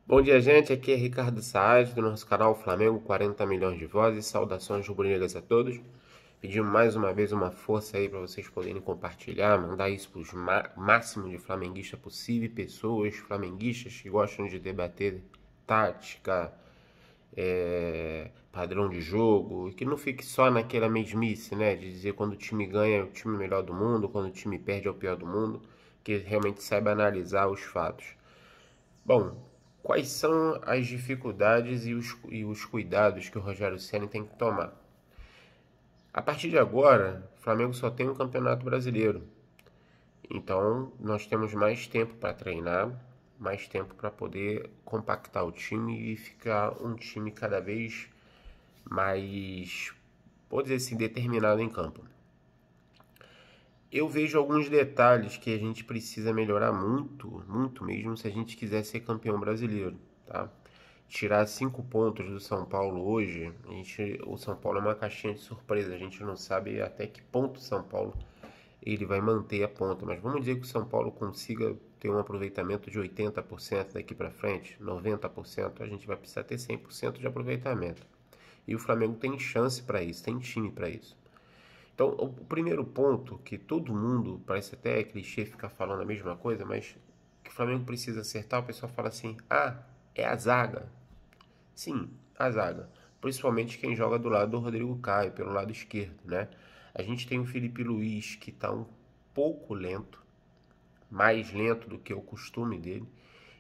Bom dia, gente. Aqui é Ricardo Saad, do nosso canal Flamengo 40 milhões de vozes. Saudações rubro-negras a todos. Pedimos mais uma vez uma força aí para vocês poderem compartilhar, mandar isso para os máximo de flamenguistas possível, pessoas flamenguistas que gostam de debater tática, padrão de jogo, e que não fique só naquela mesmice, né? De dizer quando o time ganha é o time melhor do mundo, quando o time perde é o pior do mundo, que realmente saiba analisar os fatos. Bom, quais são as dificuldades e os cuidados que o Rogério Ceni tem que tomar? A partir de agora, o Flamengo só tem um Campeonato Brasileiro. Então, nós temos mais tempo para treinar, mais tempo para poder compactar o time e ficar um time cada vez mais, vou dizer assim, determinado em campo. Eu vejo alguns detalhes que a gente precisa melhorar muito, muito mesmo, se a gente quiser ser campeão brasileiro, tá? Tirar 5 pontos do São Paulo hoje, o São Paulo é uma caixinha de surpresa, a gente não sabe até que ponto o São Paulo ele vai manter a ponta, mas vamos dizer que o São Paulo consiga ter um aproveitamento de 80% daqui para frente, 90%, a gente vai precisar ter 100% de aproveitamento. E o Flamengo tem chance para isso, tem time para isso. Então, o primeiro ponto, que todo mundo, parece até clichê ficar falando a mesma coisa, mas que o Flamengo precisa acertar, o pessoal fala assim: ah, é a zaga. Sim, a zaga. Principalmente quem joga do lado do Rodrigo Caio, pelo lado esquerdo, né? A gente tem o Felipe Luiz, que está um pouco lento, mais lento do que o costume dele.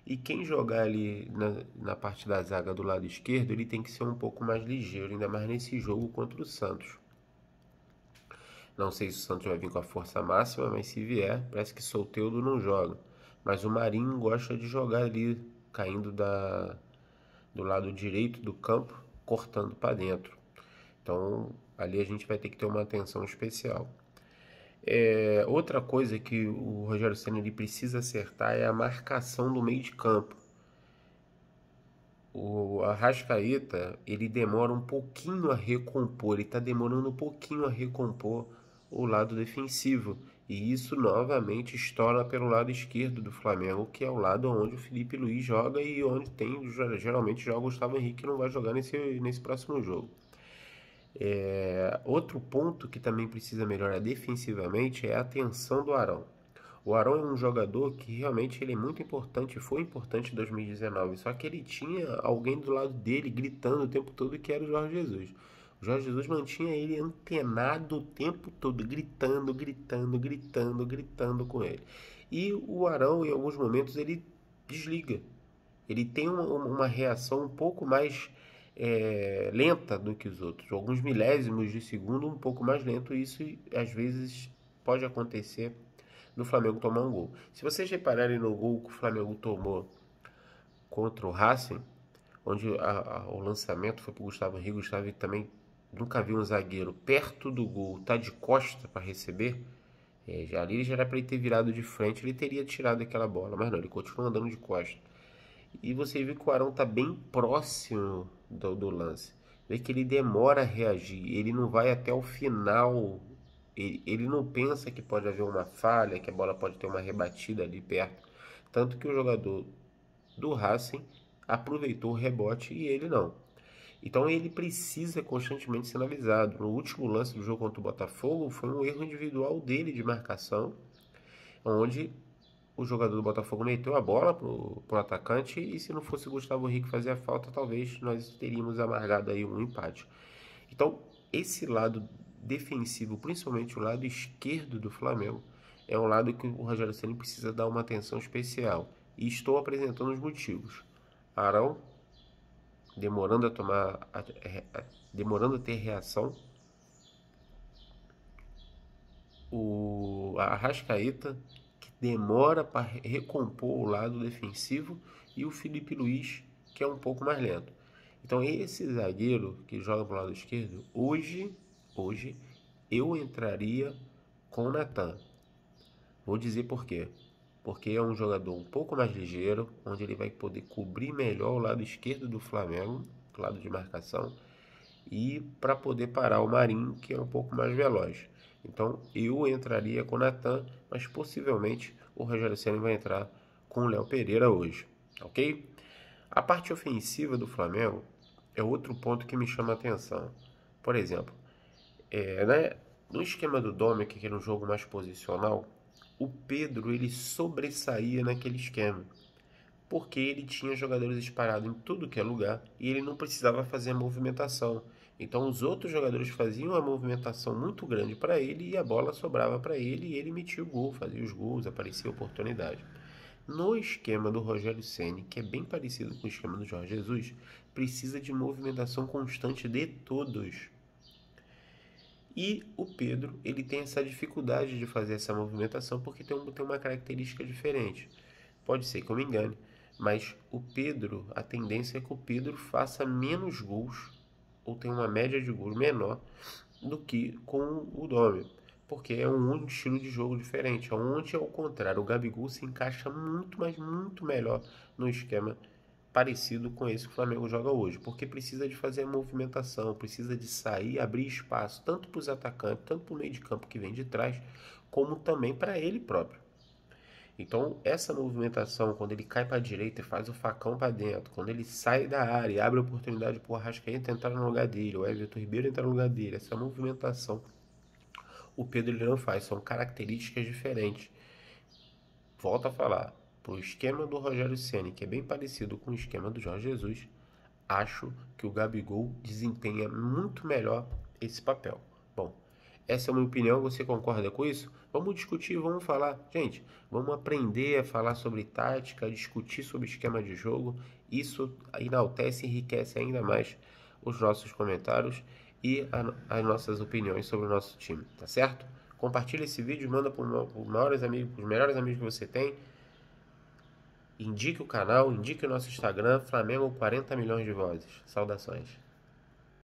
E quem jogar ali na parte da zaga do lado esquerdo, ele tem que ser um pouco mais ligeiro, ainda mais nesse jogo contra o Santos. Não sei se o Santos vai vir com a força máxima, mas se vier, parece que Soteldo não joga. Mas o Marinho gosta de jogar ali, caindo do lado direito do campo, cortando para dentro. Então, ali a gente vai ter que ter uma atenção especial. Outra coisa que o Rogério Ceni precisa acertar é a marcação do meio de campo. O Arrascaeta, ele demora um pouquinho a recompor, ele está demorando um pouquinho a recompor o lado defensivo. E isso novamente estoura pelo lado esquerdo do Flamengo, que é o lado onde o Felipe Luiz joga e onde tem geralmente joga o Gustavo Henrique, que não vai jogar nesse próximo jogo. Outro ponto que também precisa melhorar defensivamente é a atenção do Arão. O Arão é um jogador que realmente ele é muito importante, foi importante em 2019, só que ele tinha alguém do lado dele gritando o tempo todo que era o Jorge Jesus. O Jorge Jesus mantinha ele antenado o tempo todo, gritando, gritando, gritando, gritando com ele. E o Arão, em alguns momentos, ele desliga. Ele tem uma reação um pouco mais lenta do que os outros, alguns milésimos de segundo um pouco mais lento. E isso às vezes pode acontecer do Flamengo tomar um gol. Se vocês repararem no gol que o Flamengo tomou contra o Racing, onde o lançamento foi para o Gustavo Henrique, Gustavo Henrique também nunca viu um zagueiro perto do gol, tá de costa para receber. Já ali já era para ele ter virado de frente, ele teria tirado aquela bola, mas não, ele continua andando de costa. E você vê que o Arão tá bem próximo do lance. Vê que ele demora a reagir, ele não vai até o final. Ele não pensa que pode haver uma falha, que a bola pode ter uma rebatida ali perto. Tanto que o jogador do Racing aproveitou o rebote e ele não. Então ele precisa constantemente ser analisado. No último lance do jogo contra o Botafogo foi um erro individual dele de marcação, onde o jogador do Botafogo meteu a bola pro atacante e se não fosse o Gustavo Henrique fazer a falta, talvez nós teríamos amargado aí um empate. Então, esse lado defensivo, principalmente o lado esquerdo do Flamengo, é um lado que o Rogério Ceni precisa dar uma atenção especial. E estou apresentando os motivos. Arão demorando a demorando a ter reação. O Arrascaeta, que demora para recompor o lado defensivo, e o Felipe Luiz, que é um pouco mais lento. Então esse zagueiro que joga para o lado esquerdo, hoje eu entraria com o Natan. Vou dizer por quê. Porque é um jogador um pouco mais ligeiro, onde ele vai poder cobrir melhor o lado esquerdo do Flamengo, o lado de marcação, e para poder parar o Marinho, que é um pouco mais veloz. Então eu entraria com o Natan, mas possivelmente o Rogério Ceni vai entrar com o Léo Pereira hoje, ok? A parte ofensiva do Flamengo é outro ponto que me chama a atenção. Por exemplo, no esquema do Domenech, que era um jogo mais posicional, o Pedro ele sobressaía naquele esquema, porque ele tinha jogadores espalhados em tudo que é lugar e ele não precisava fazer a movimentação. Então os outros jogadores faziam uma movimentação muito grande para ele e a bola sobrava para ele e ele metia o gol, fazia os gols, aparecia a oportunidade. No esquema do Rogério Ceni, que é bem parecido com o esquema do Jorge Jesus, precisa de movimentação constante de todos. E o Pedro, ele tem essa dificuldade de fazer essa movimentação porque tem uma característica diferente. Pode ser que eu me engane, mas o Pedro, a tendência é que o Pedro faça menos gols ou tenha uma média de gols menor do que com o Dome, porque é um estilo de jogo diferente. Onde, ao contrário, o Gabigol se encaixa muito, mas muito melhor no esquema parecido com esse que o Flamengo joga hoje, porque precisa de fazer a movimentação, precisa de sair, abrir espaço, tanto para os atacantes, tanto para o meio de campo que vem de trás, como também para ele próprio. Então, essa movimentação, quando ele cai para a direita e faz o facão para dentro, quando ele sai da área e abre a oportunidade para o Arrascaeta entrar no lugar dele, o Everton Ribeiro entrar no lugar dele, essa movimentação, o Pedro ele não faz, são características diferentes. Volto a falar, para o esquema do Rogério Ceni, que é bem parecido com o esquema do Jorge Jesus, acho que o Gabigol desempenha muito melhor esse papel. Bom, essa é a minha opinião, você concorda com isso? Vamos discutir, vamos falar. Gente, vamos aprender a falar sobre tática, discutir sobre esquema de jogo. Isso enaltece e enriquece ainda mais os nossos comentários e as nossas opiniões sobre o nosso time, tá certo? Compartilha esse vídeo, manda para os melhores amigos que você tem. Indique o canal, indique o nosso Instagram, Flamengo 40 milhões de vozes. Saudações.